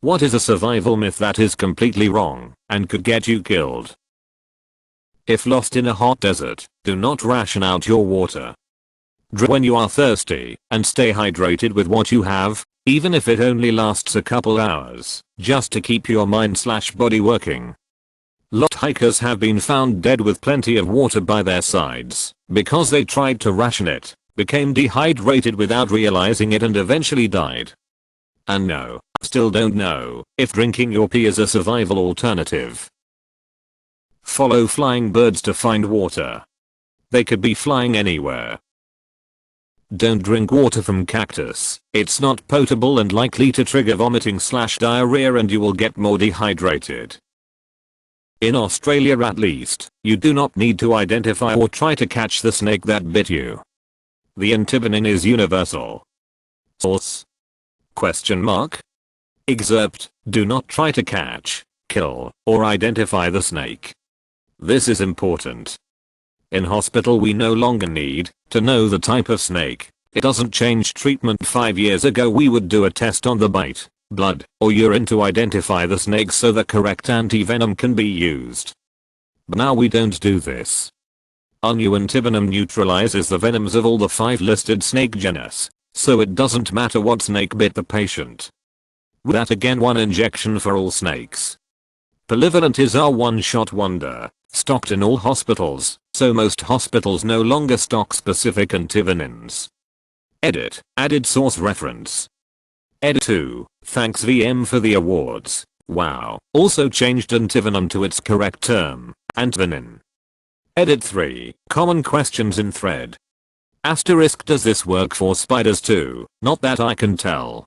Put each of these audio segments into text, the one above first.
What is a survival myth that is completely wrong and could get you killed? If lost in a hot desert, do not ration out your water. Drink when you are thirsty and stay hydrated with what you have, even if it only lasts a couple hours, just to keep your mind/body working. Lot hikers have been found dead with plenty of water by their sides because they tried to ration it, became dehydrated without realizing it and eventually died. And no, still don't know if drinking your pee is a survival alternative. Follow flying birds to find water. They could be flying anywhere. Don't drink water from cactus. It's not potable and likely to trigger vomiting/diarrhea and you will get more dehydrated. In Australia at least, you do not need to identify or try to catch the snake that bit you. The antivenin is universal. Source? Question mark? Excerpt, do not try to catch, kill, or identify the snake. This is important. In hospital we no longer need to know the type of snake. It doesn't change treatment. 5 years ago we would do a test on the bite, blood, or urine to identify the snake so the correct antivenom can be used. But now we don't do this. Our new antivenom neutralizes the venoms of all the 5 listed snake genus, so it doesn't matter what snake bit the patient. With that again, 1 injection for all snakes. Polyvalent is our one-shot wonder, stocked in all hospitals, so most hospitals no longer stock specific antivenins. Edit, added source reference. Edit 2, thanks VM for the awards. Wow, also changed antivenom to its correct term, antivenin. Edit 3, common questions in thread. Asterisk, does this work for spiders too? Not that I can tell.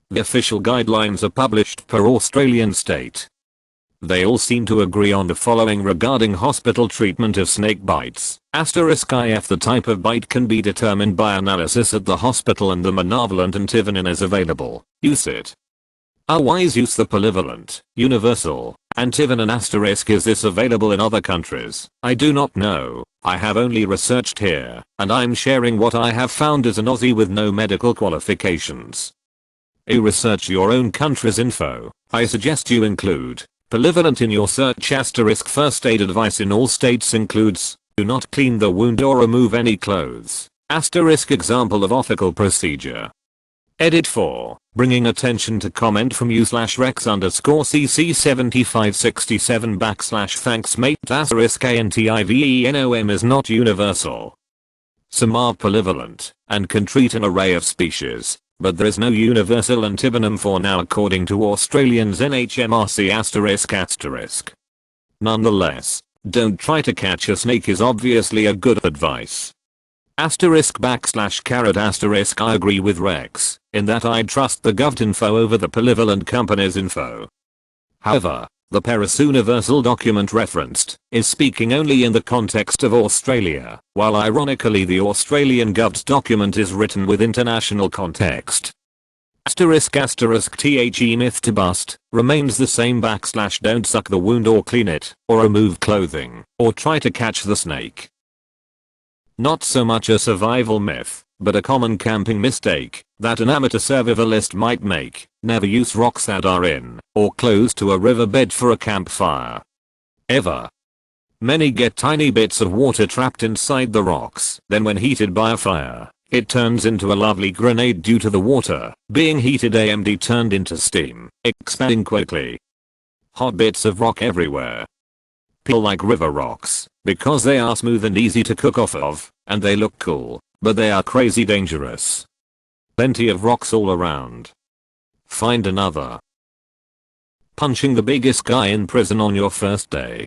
The official guidelines are published per Australian state. They all seem to agree on the following regarding hospital treatment of snake bites. Asterisk if the type of bite can be determined by analysis at the hospital and the monovalent antivenin is available, use it. Otherwise use the polyvalent, universal, antivenin. Asterisk, is this available in other countries? I do not know. I have only researched here, and I'm sharing what I have found as an Aussie with no medical qualifications. You research your own country's info. I suggest you include polyvalent in your search. Asterisk, first aid advice in all states includes, do not clean the wound or remove any clothes. Asterisk, example of ethical procedure. Edit 4, bringing attention to comment from u/rex_cc7567 / thanks mate. Asterisk, antivenom is not universal. Some are polyvalent and can treat an array of species, but there is no universal antivenom for now according to Australians NHMRC. Asterisk. Nonetheless, don't try to catch a snake is obviously a good advice. Asterisk / asterisk, I agree with Rex in that I'd trust the Gov info over the polyvalent company's info. However, the Paris Universal document referenced is speaking only in the context of Australia, while ironically the Australian Gov's document is written with international context. Asterisk the myth to bust remains the same / don't suck the wound or clean it, or remove clothing, or try to catch the snake. Not so much a survival myth, but a common camping mistake that an amateur survivalist might make. Never use rocks that are in or close to a riverbed for a campfire. Ever. Many get tiny bits of water trapped inside the rocks. Then when heated by a fire, it turns into a lovely grenade due to the water being heated. AMD turned into steam, expanding quickly. Hot bits of rock everywhere. People like river rocks because they are smooth and easy to cook off of, and they look cool, but they are crazy dangerous. Plenty of rocks all around. Find another. Punching the biggest guy in prison on your first day.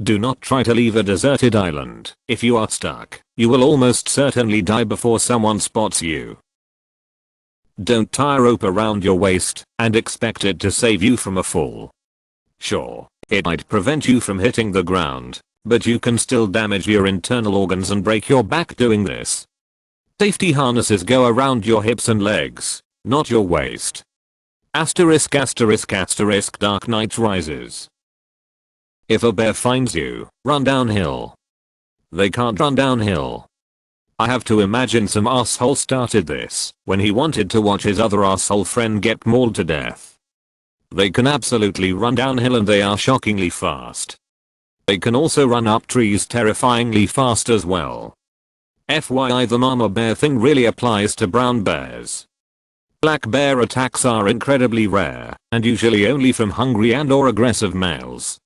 Do not try to leave a deserted island. If you are stuck, you will almost certainly die before someone spots you. Don't tie a rope around your waist and expect it to save you from a fall. Sure, it might prevent you from hitting the ground, but you can still damage your internal organs and break your back doing this. Safety harnesses go around your hips and legs, not your waist. Asterisk Dark Knight Rises. If a bear finds you, run downhill. They can't run downhill. I have to imagine some asshole started this when he wanted to watch his other asshole friend get mauled to death. They can absolutely run downhill and they are shockingly fast. They can also run up trees terrifyingly fast as well. FYI, the mama bear thing really applies to brown bears. Black bear attacks are incredibly rare and usually only from hungry and or aggressive males.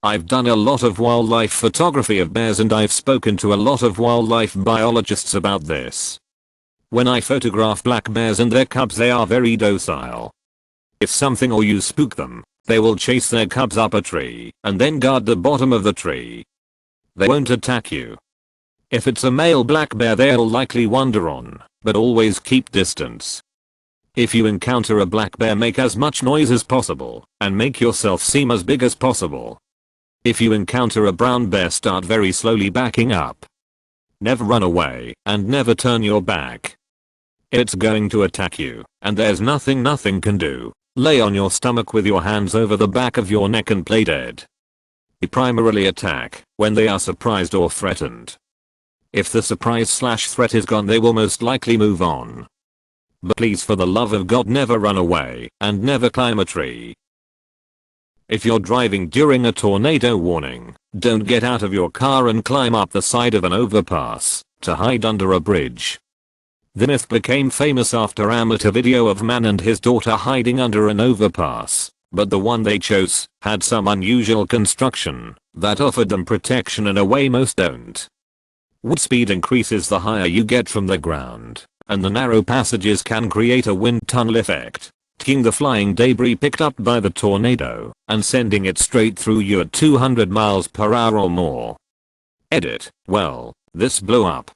I've done a lot of wildlife photography of bears and I've spoken to a lot of wildlife biologists about this. When I photograph black bears and their cubs, they are very docile. If something or you spook them, they will chase their cubs up a tree and then guard the bottom of the tree. They won't attack you. If it's a male black bear, they'll likely wander on, but always keep distance. If you encounter a black bear, make as much noise as possible and make yourself seem as big as possible. If you encounter a brown bear, start very slowly backing up. Never run away and never turn your back. It's going to attack you and there's nothing can do. Lay on your stomach with your hands over the back of your neck and play dead. They primarily attack when they are surprised or threatened. If the surprise/threat is gone, they will most likely move on. But please, for the love of God, never run away and never climb a tree. If you're driving during a tornado warning, don't get out of your car and climb up the side of an overpass to hide under a bridge. The myth became famous after amateur video of man and his daughter hiding under an overpass, but the one they chose had some unusual construction that offered them protection in a way most don't. Wind speed increases the higher you get from the ground, and the narrow passages can create a wind tunnel effect, taking the flying debris picked up by the tornado and sending it straight through you at 200 miles per hour or more. Edit. Well, this blew up.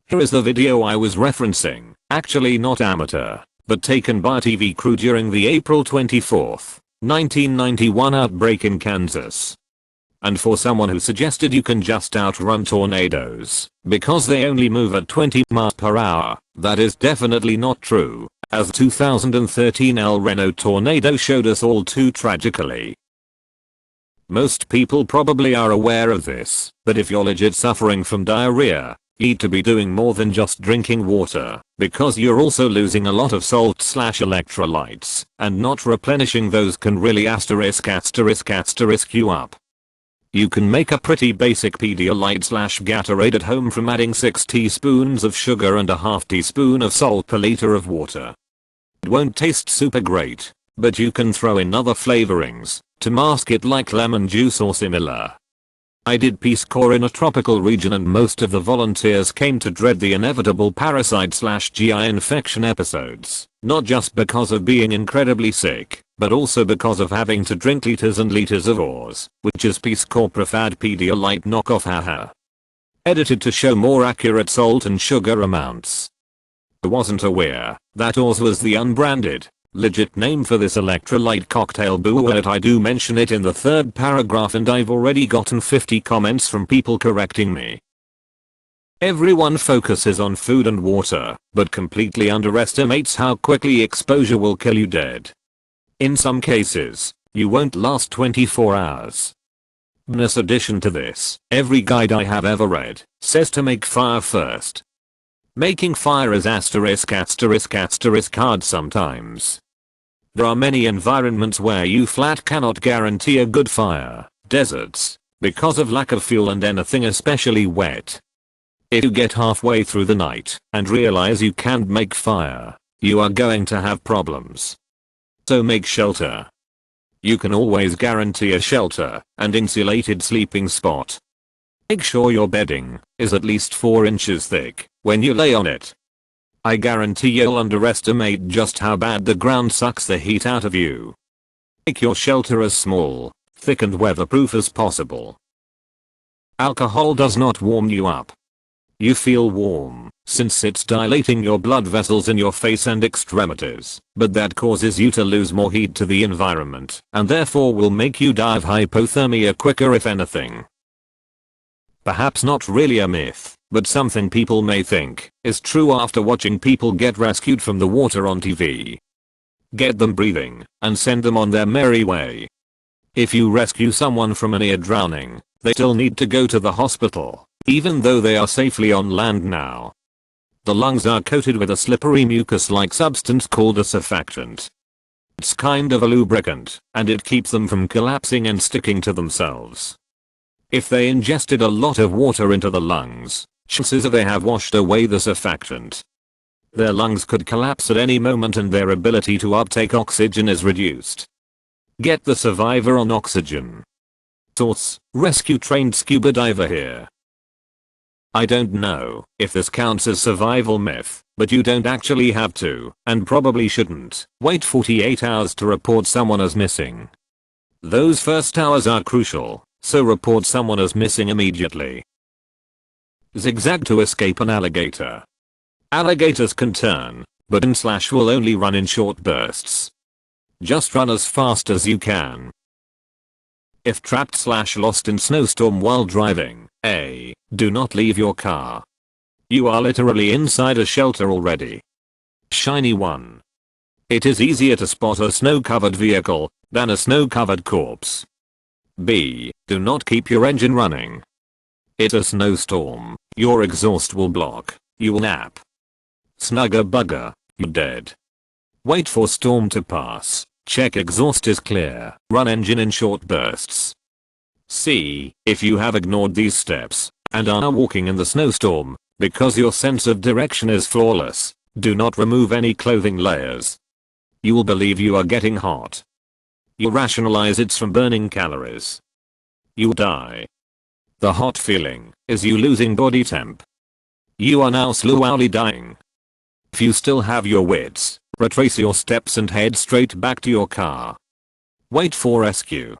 Here is the video I was referencing, actually not amateur, but taken by a TV crew during the April 24, 1991 outbreak in Kansas. And for someone who suggested you can just outrun tornadoes because they only move at 20 miles per hour, that is definitely not true, as the 2013 El Reno tornado showed us all too tragically. Most people probably are aware of this, but if you're legit suffering from diarrhea, you need to be doing more than just drinking water, because you're also losing a lot of salt/electrolytes, and not replenishing those can really asterisk you up. You can make a pretty basic Pedialyte/Gatorade at home from adding 6 teaspoons of sugar and a half teaspoon of salt per liter of water. It won't taste super great, but you can throw in other flavorings to mask it, like lemon juice or similar. I did Peace Corps in a tropical region and most of the volunteers came to dread the inevitable parasite/GI infection episodes, not just because of being incredibly sick, but also because of having to drink liters and liters of Oars, which is Peace Corps preferred Pedialyte knockoff, haha. Edited to show more accurate salt and sugar amounts. I wasn't aware that Oars was the unbranded, legit name for this electrolyte cocktail, but I do mention it in the third paragraph and I've already gotten 50 comments from people correcting me. Everyone focuses on food and water, but completely underestimates how quickly exposure will kill you dead. In some cases, you won't last 24 hours. In addition to this, every guide I have ever read says to make fire first. Making fire is hard sometimes. There are many environments where you flat cannot guarantee a good fire, deserts, because of lack of fuel and anything especially wet. If you get halfway through the night and realize you can't make fire, you are going to have problems. So make shelter. You can always guarantee a shelter and insulated sleeping spot. Make sure your bedding is at least 4 inches thick when you lay on it. I guarantee you'll underestimate just how bad the ground sucks the heat out of you. Make your shelter as small, thick and weatherproof as possible. Alcohol does not warm you up. You feel warm, since it's dilating your blood vessels in your face and extremities, but that causes you to lose more heat to the environment, and therefore will make you die of hypothermia quicker if anything. Perhaps not really a myth, but something people may think is true after watching people get rescued from the water on TV. Get them breathing, and send them on their merry way. If you rescue someone from a near drowning, they still need to go to the hospital, even though they are safely on land now. The lungs are coated with a slippery mucus-like substance called a surfactant. It's kind of a lubricant, and it keeps them from collapsing and sticking to themselves. If they ingested a lot of water into the lungs, chances are they have washed away the surfactant. Their lungs could collapse at any moment and their ability to uptake oxygen is reduced. Get the survivor on oxygen. Source: rescue trained scuba diver here. I don't know if this counts as survival myth, but you don't actually have to, and probably shouldn't, wait 48 hours to report someone as missing. Those first hours are crucial, so report someone as missing immediately. Zigzag to escape an alligator. Alligators can turn, but will only run in short bursts. Just run as fast as you can. If trapped/lost in snowstorm while driving, A. Do not leave your car. You are literally inside a shelter already. Shiny one. It is easier to spot a snow-covered vehicle than a snow-covered corpse. B. Do not keep your engine running. It's a snowstorm, your exhaust will block, you will nap. Snugger bugger, you're dead. Wait for storm to pass. Check exhaust is clear, run engine in short bursts. C. If you have ignored these steps and are walking in the snowstorm because your sense of direction is flawless, do not remove any clothing layers. You will believe you are getting hot. You rationalize it's from burning calories. You die. The hot feeling is you losing body temp. You are now slowly dying. If you still have your wits, retrace your steps and head straight back to your car. Wait for rescue.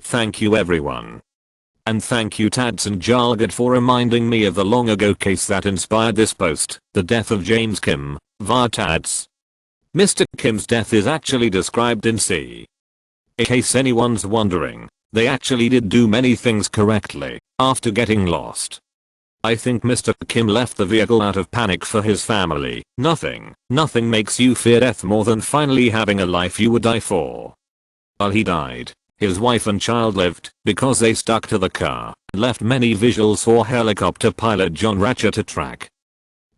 Thank you everyone. And thank you Tads and Jalgad for reminding me of the long ago case that inspired this post, the death of James Kim, via Tads. Mr. Kim's death is actually described in C. In case anyone's wondering, they actually did do many things correctly after getting lost. I think Mr. Kim left the vehicle out of panic for his family. Nothing makes you fear death more than finally having a life you would die for. While he died, his wife and child lived because they stuck to the car and left many visuals for helicopter pilot John Ratcher to track.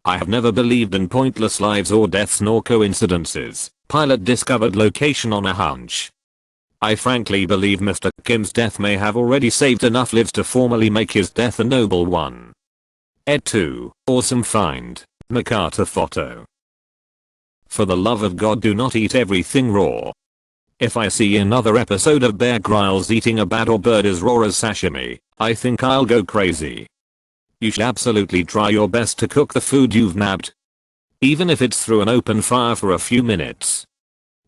I have never believed in pointless lives or deaths nor coincidences. Pilot discovered location on a hunch. I frankly believe Mr. Kim's death may have already saved enough lives to formally make his death a noble one. Ed 2, awesome find, MacArthur photo. For the love of God, do not eat everything raw. If I see another episode of Bear Grylls eating a bat or bird as raw as sashimi, I think I'll go crazy. You should absolutely try your best to cook the food you've nabbed. Even if it's through an open fire for a few minutes.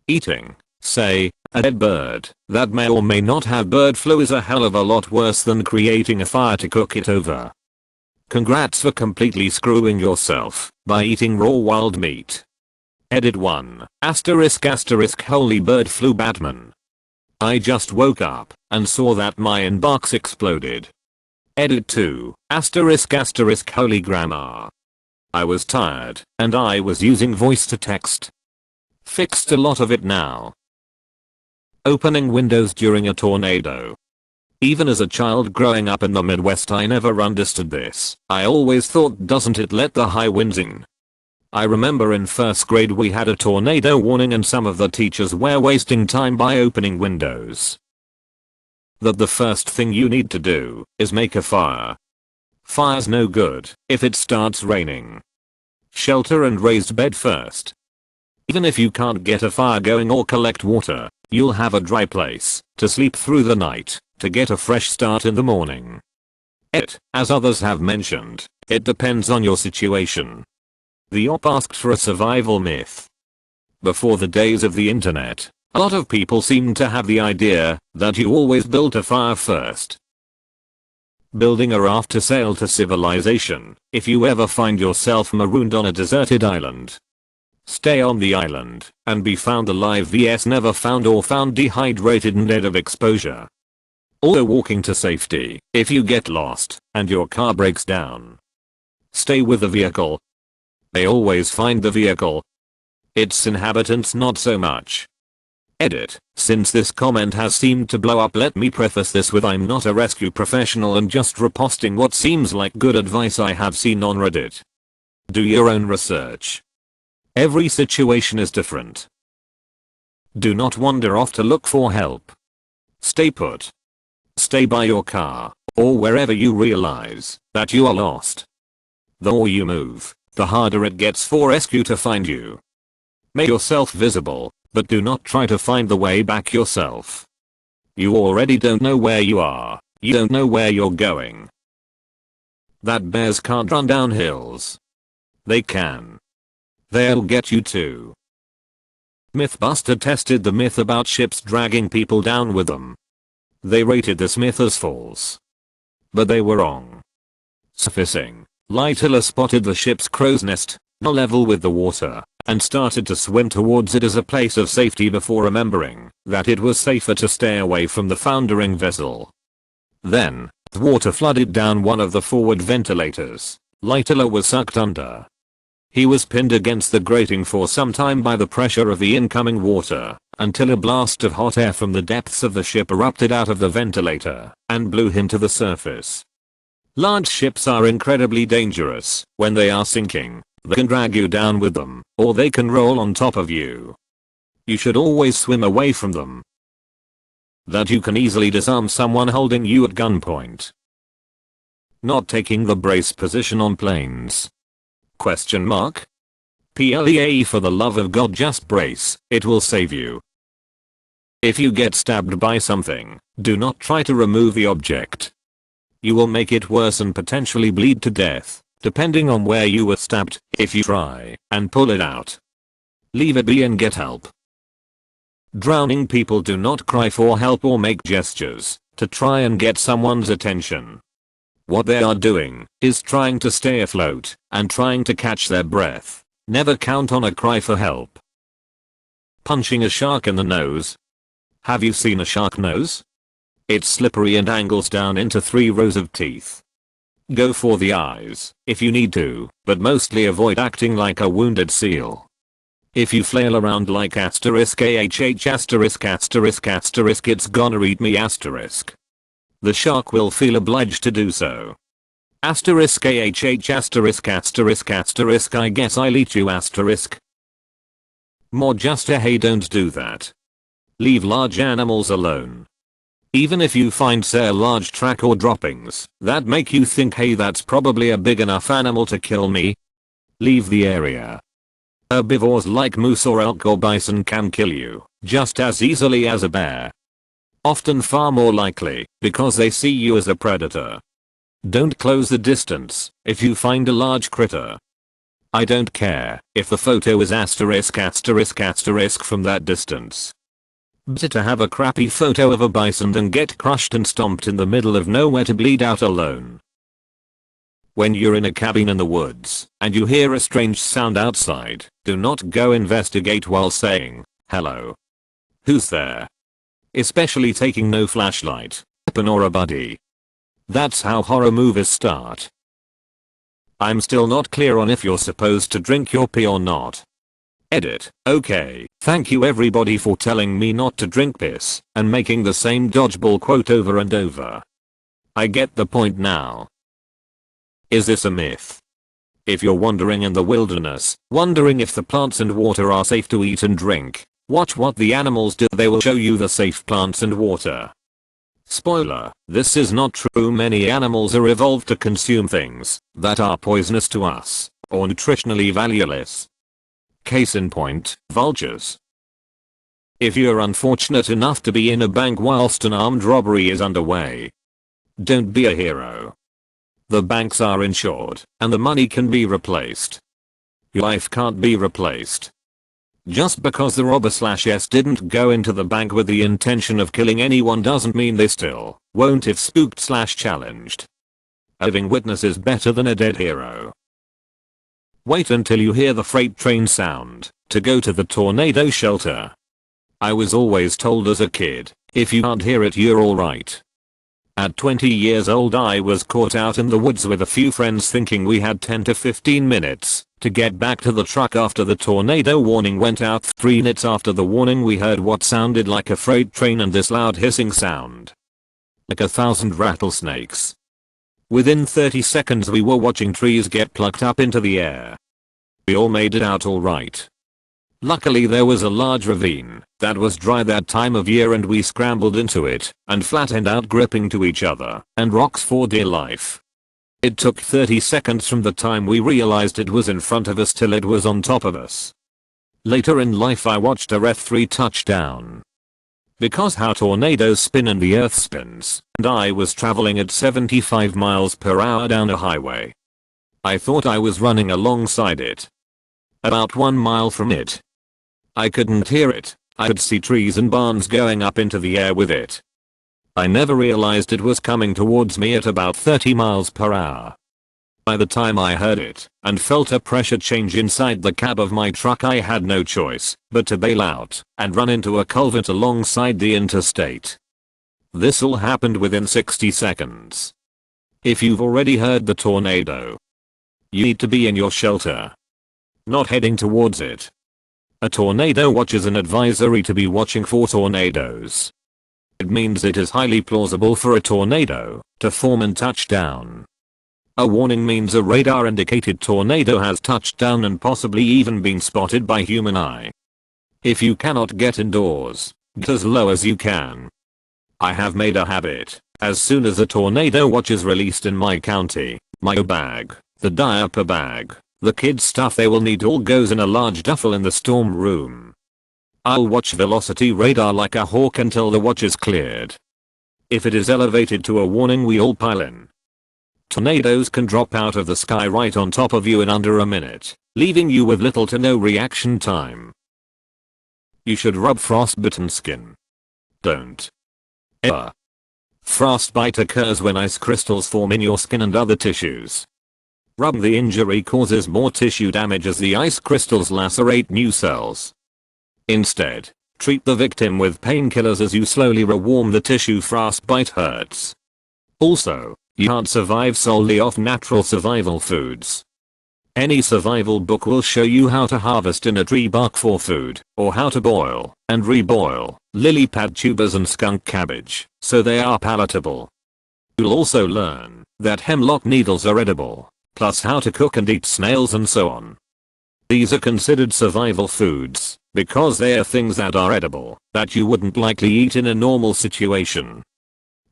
Eating, say, a dead bird that may or may not have bird flu is a hell of a lot worse than creating a fire to cook it over. Congrats for completely screwing yourself by eating raw wild meat. Edit 1, *** holy bird flu Batman. I just woke up and saw that my inbox exploded. Edit 2, *** holy grandma. I was tired and I was using voice to text. Fixed a lot of it now. Opening windows during a tornado. Even as a child growing up in the Midwest, I never understood this. I always thought, doesn't it let the high winds in? I remember in first grade we had a tornado warning and some of the teachers were wasting time by opening windows. That the first thing you need to do is make a fire. Fire's no good if it starts raining. Shelter and raised bed first. Even if you can't get a fire going or collect water, you'll have a dry place to sleep through the night to get a fresh start in the morning. As others have mentioned, it depends on your situation. The op asked for a survival myth. Before the days of the internet, a lot of people seemed to have the idea that you always built a fire first. Building a raft to sail to civilization if you ever find yourself marooned on a deserted island. Stay on the island and be found alive vs never found or found dehydrated and dead of exposure. Also walking to safety if you get lost and your car breaks down. Stay with the vehicle. They always find the vehicle. Its inhabitants not so much. Edit. Since this comment has seemed to blow up, let me preface this with I'm not a rescue professional and just reposting what seems like good advice I have seen on Reddit. Do your own research. Every situation is different. Do not wander off to look for help. Stay put. Stay by your car, or wherever you realize that you are lost. The more you move, the harder it gets for rescue to find you. Make yourself visible, but do not try to find the way back yourself. You already don't know where you are, you don't know where you're going. That bears can't run down hills. They can. They'll get you too. Mythbuster tested the myth about ships dragging people down with them. They rated this myth as false. But they were wrong. Surfacing, Lightilla spotted the ship's crow's nest, level with the water, and started to swim towards it as a place of safety before remembering that it was safer to stay away from the foundering vessel. Then, the water flooded down one of the forward ventilators. Lightilla was sucked under. He was pinned against the grating for some time by the pressure of the incoming water, until a blast of hot air from the depths of the ship erupted out of the ventilator and blew him to the surface. Large ships are incredibly dangerous when they are sinking. They can drag you down with them, or they can roll on top of you. You should always swim away from them. That you can easily disarm someone holding you at gunpoint. Not taking the brace position on planes. Question mark? PLEA, for the love of God, just brace, it will save you. If you get stabbed by something, do not try to remove the object. You will make it worse and potentially bleed to death, depending on where you were stabbed, if you try and pull it out. Leave it be and get help. Drowning people do not cry for help or make gestures to try and get someone's attention. What they are doing is trying to stay afloat and trying to catch their breath. Never count on a cry for help. Punching a shark in the nose. Have you seen a shark nose? It's slippery and angles down into 3 rows of teeth. Go for the eyes if you need to, but mostly avoid acting like a wounded seal. If you flail around like asterisk AHH asterisk asterisk asterisk, it's gonna eat me asterisk. The shark will feel obliged to do so. Asterisk AHH asterisk asterisk asterisk, I guess I'll eat you asterisk. More just a hey, don't do that. Leave large animals alone. Even if you find say a large track or droppings that make you think, hey, that's probably a big enough animal to kill me, leave the area. Herbivores like moose or elk or bison can kill you just as easily as a bear. Often far more likely because they see you as a predator. Don't close the distance if you find a large critter. I don't care if the photo is asterisk asterisk asterisk from that distance. Better to have a crappy photo of a bison than get crushed and stomped in the middle of nowhere to bleed out alone. When you're in a cabin in the woods and you hear a strange sound outside, do not go investigate while saying, hello. Who's there? Especially taking no flashlight, weapon or a buddy. That's how horror movies start. I'm still not clear on if you're supposed to drink your pee or not. Edit. Okay, thank you everybody for telling me not to drink piss and making the same dodgeball quote over and over. I get the point now. Is this a myth? If you're wandering in the wilderness, wondering if the plants and water are safe to eat and drink, watch what the animals do. They will show you the safe plants and water. Spoiler, this is not true. Many animals are evolved to consume things that are poisonous to us or nutritionally valueless. Case in point, vultures. If you're unfortunate enough to be in a bank whilst an armed robbery is underway, don't be a hero. The banks are insured and the money can be replaced. Your life can't be replaced. Just because the robber/s didn't go into the bank with the intention of killing anyone doesn't mean they still won't if spooked/challenged. A living witness is better than a dead hero. Wait until you hear the freight train sound to go to the tornado shelter. I was always told as a kid, if you can't hear it you're alright. At 20 years old I was caught out in the woods with a few friends thinking we had 10 to 15 minutes to get back to the truck after the tornado warning went out. 3 minutes after the warning we heard what sounded like a freight train and this loud hissing sound. Like 1,000 rattlesnakes. Within 30 seconds we were watching trees get plucked up into the air. We all made it out alright. Luckily there was a large ravine that was dry that time of year and we scrambled into it and flattened out gripping to each other and rocks for dear life. It took 30 seconds from the time we realized it was in front of us till it was on top of us. Later in life I watched a F3 touchdown. Because how tornadoes spin and the earth spins, and I was traveling at 75 miles per hour down a highway. I thought I was running alongside it. About 1 mile from it. I couldn't hear it, I could see trees and barns going up into the air with it. I never realized it was coming towards me at about 30 miles per hour. By the time I heard it and felt a pressure change inside the cab of my truck I had no choice but to bail out and run into a culvert alongside the interstate. This all happened within 60 seconds. If you've already heard the tornado, you need to be in your shelter, not heading towards it. A tornado watch is an advisory to be watching for tornadoes. It means it is highly plausible for a tornado to form and touch down. A warning means a radar indicated tornado has touched down and possibly even been spotted by human eye. If you cannot get indoors, get as low as you can. I have made a habit, as soon as a tornado watch is released in my county, my bag, the diaper bag, the kids' stuff they will need all goes in a large duffel in the storm room. I'll watch velocity radar like a hawk until the watch is cleared. If it is elevated to a warning we all pile in. Tornadoes can drop out of the sky right on top of you in under a minute, leaving you with little to no reaction time. You should rub frostbitten skin. Don't. Ever. Frostbite occurs when ice crystals form in your skin and other tissues. Rubbing the injury causes more tissue damage as the ice crystals lacerate new cells. Instead, treat the victim with painkillers as you slowly rewarm the tissue. Frostbite hurts. Also, you can't survive solely off natural survival foods. Any survival book will show you how to harvest in a tree bark for food, or how to boil and reboil lily pad tubers and skunk cabbage, so they are palatable. You'll also learn that hemlock needles are edible, plus how to cook and eat snails and so on. These are considered survival foods because they are things that are edible that you wouldn't likely eat in a normal situation.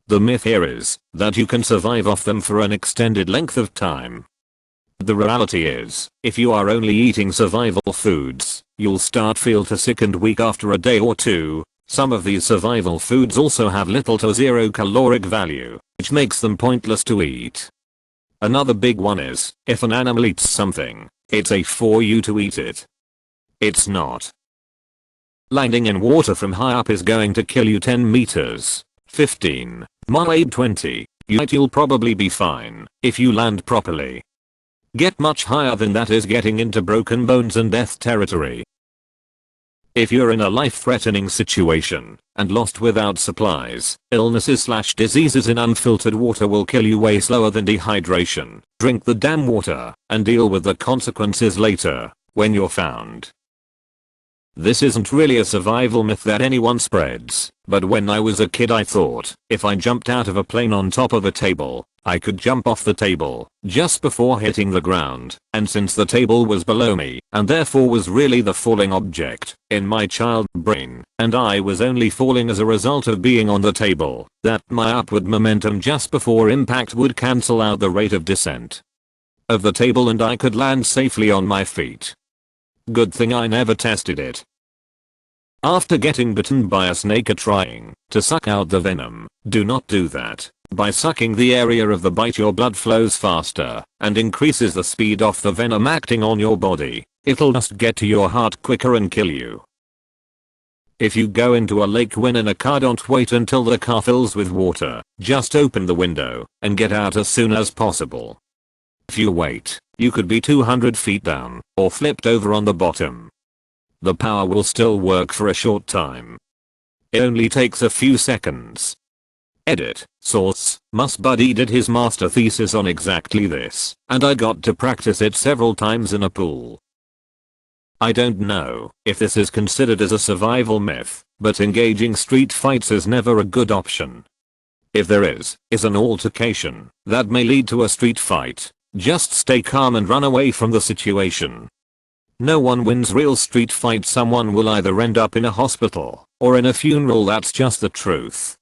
The myth here is that you can survive off them for an extended length of time. The reality is, if you are only eating survival foods, you'll start feel sick and weak after a day or two. Some of these survival foods also have little to zero caloric value, which makes them pointless to eat. Another big one is, if an animal eats something, it's safe for you to eat it. It's not. Landing in water from high up is going to kill you 10 meters. 15, maybe 20, you'll probably be fine if you land properly. Get much higher than that is getting into broken bones and death territory. If you're in a life-threatening situation and lost without supplies, illnesses/diseases in unfiltered water will kill you way slower than dehydration. Drink the damn water and deal with the consequences later when you're found. This isn't really a survival myth that anyone spreads, but when I was a kid I thought if I jumped out of a plane on top of a table, I could jump off the table just before hitting the ground, and since the table was below me and therefore was really the falling object in my child brain, and I was only falling as a result of being on the table, that my upward momentum just before impact would cancel out the rate of descent of the table and I could land safely on my feet. Good thing I never tested it. After getting bitten by a snake or trying to suck out the venom, do not do that. By sucking the area of the bite your blood flows faster and increases the speed of the venom acting on your body. It'll just get to your heart quicker and kill you. If you go into a lake when in a car, don't wait until the car fills with water. Just open the window and get out as soon as possible. If you wait, you could be 200 feet down or flipped over on the bottom. The power will still work for a short time. It only takes a few seconds. Edit. Source. Musbuddy did his master thesis on exactly this, and I got to practice it several times in a pool. I don't know if this is considered as a survival myth, but engaging street fights is never a good option. If there is an altercation that may lead to a street fight, just stay calm and run away from the situation. No one wins real street fights. Someone will either end up in a hospital or in a funeral. That's just the truth.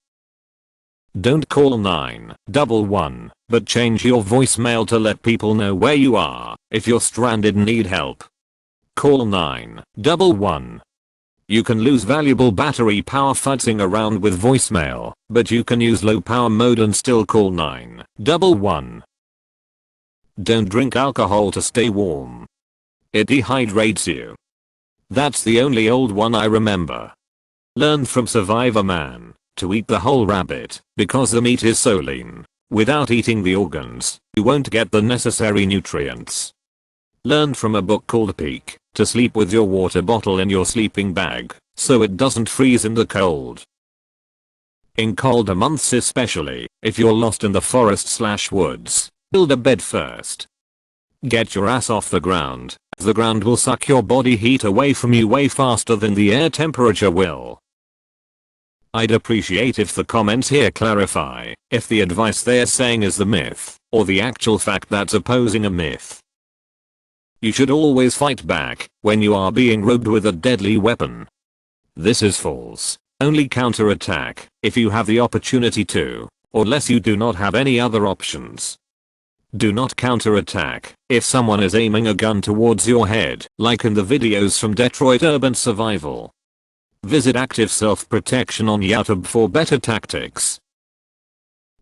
Don't call 911, but change your voicemail to let people know where you are if you're stranded and need help. Call 911. You can lose valuable battery power futzing around with voicemail, but you can use low power mode and still call 911. Don't drink alcohol to stay warm. It dehydrates you. That's the only old one I remember. Learn from Survivor Man to eat the whole rabbit because the meat is so lean. Without eating the organs, you won't get the necessary nutrients. Learn from a book called Peak to sleep with your water bottle in your sleeping bag so it doesn't freeze in the cold. In colder months, especially if you're lost in the forest/woods, build a bed first. Get your ass off the ground. The ground will suck your body heat away from you way faster than the air temperature will. I'd appreciate if the comments here clarify if the advice they're saying is the myth or the actual fact that's opposing a myth. You should always fight back when you are being robbed with a deadly weapon. This is false. Only counterattack if you have the opportunity to, or unless you do not have any other options. Do not counterattack if someone is aiming a gun towards your head, like in the videos from Detroit Urban Survival. Visit Active Self-Protection on YouTube for better tactics.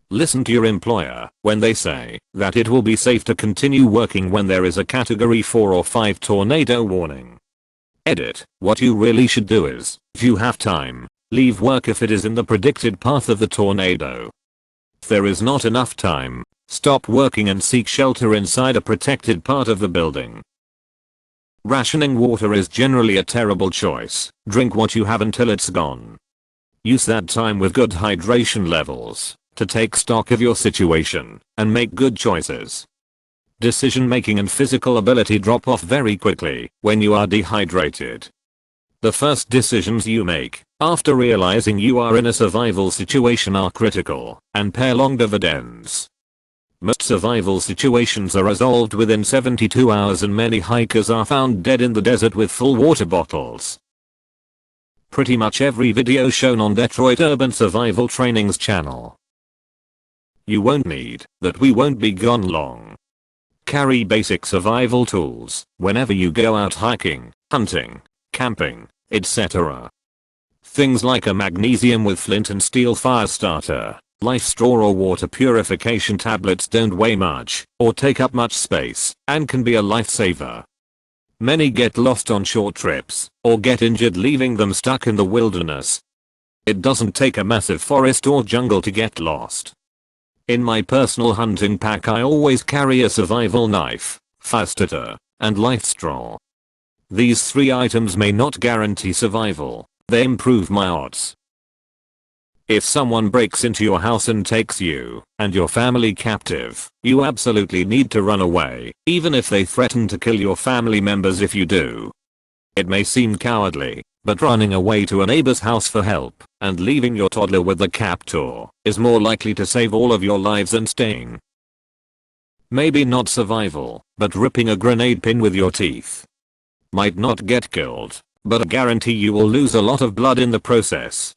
Listen to your employer when they say that it will be safe to continue working when there is a Category 4 or 5 tornado warning. Edit. What you really should do is, if you have time, leave work if it is in the predicted path of the tornado. If there is not enough time, stop working and seek shelter inside a protected part of the building. Rationing water is generally a terrible choice. Drink what you have until it's gone. Use that time with good hydration levels to take stock of your situation and make good choices. Decision making and physical ability drop off very quickly when you are dehydrated. The first decisions you make after realizing you are in a survival situation are critical and pay long dividends. Most survival situations are resolved within 72 hours and many hikers are found dead in the desert with full water bottles. Pretty much every video shown on Detroit Urban Survival Training's channel. You won't need that. We won't be gone long. Carry basic survival tools whenever you go out hiking, hunting, camping, etc. Things like a magnesium with flint and steel fire starter, life straw or water purification tablets don't weigh much or take up much space and can be a lifesaver. Many get lost on short trips or get injured leaving them stuck in the wilderness. It doesn't take a massive forest or jungle to get lost. In my personal hunting pack I always carry a survival knife, fire starter, and life straw. These 3 items may not guarantee survival, they improve my odds. If someone breaks into your house and takes you and your family captive, you absolutely need to run away, even if they threaten to kill your family members if you do. It may seem cowardly, but running away to a neighbor's house for help and leaving your toddler with the captor is more likely to save all of your lives than staying. Maybe not survival, but ripping a grenade pin with your teeth. Might not get killed, but I guarantee you will lose a lot of blood in the process.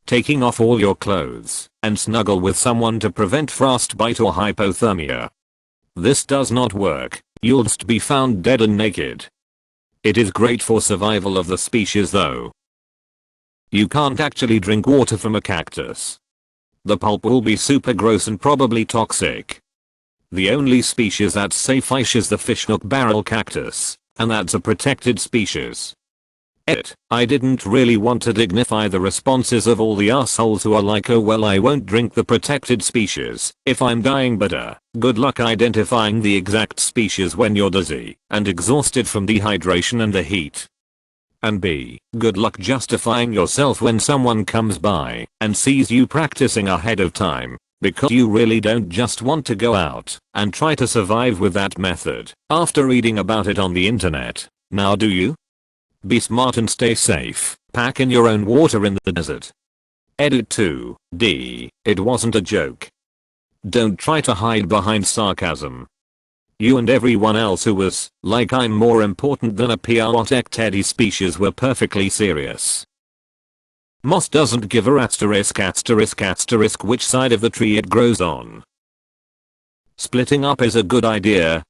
Taking off all your clothes and snuggle with someone to prevent frostbite or hypothermia. This does not work. You'll just be found dead and naked. It is great for survival of the species though. You can't actually drink water from a cactus. The pulp will be super gross and probably toxic. The only species that's safe-ish is the fishhook barrel cactus, and that's a protected species. I didn't really want to dignify the responses of all the assholes who are like, oh well, I won't drink the protected species if I'm dying, but good luck identifying the exact species when you're dizzy and exhausted from dehydration and the heat. And B, good luck justifying yourself when someone comes by and sees you practicing ahead of time, because you really don't just want to go out and try to survive with that method after reading about it on the internet, now do you? Be smart and stay safe. Pack in your own water in the desert. Edit 2. D. It wasn't a joke. Don't try to hide behind sarcasm. You and everyone else who was like I'm more important than a Piawatech teddy species were perfectly serious. Moss doesn't give a asterisk asterisk asterisk which side of the tree it grows on. Splitting up is a good idea,